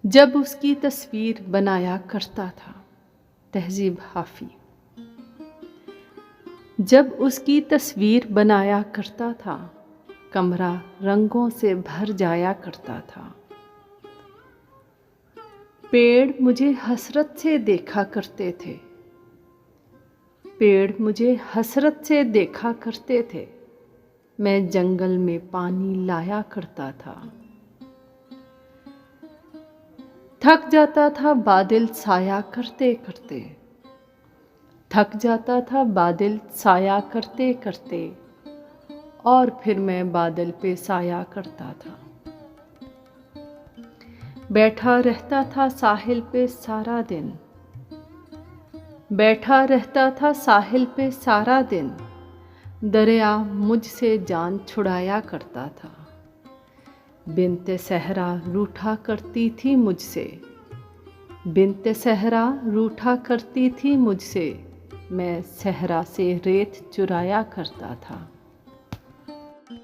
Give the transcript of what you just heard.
जब उसकी तस्वीर बनाया करता था। तहज़ीब हाफ़ी। जब उसकी तस्वीर बनाया करता था, कमरा रंगों से भर जाया करता था। पेड़ मुझे हसरत से देखा करते थे। पेड़ मुझे हसरत से देखा करते थे। मैं जंगल में पानी लाया करता था। थक जाता था बादल साया करते करते। थक जाता था बादल साया करते करते, और फिर मैं बादल पे साया करता था। बैठा रहता था साहिल पे सारा दिन। बैठा रहता था साहिल पे सारा दिन। दरिया मुझसे जान छुड़ाया करता था। बिन्ते सहरा रूठा करती थी मुझसे। बिन्ते सहरा रूठा करती थी मुझसे। मैं सहरा से रेत चुराया करता था।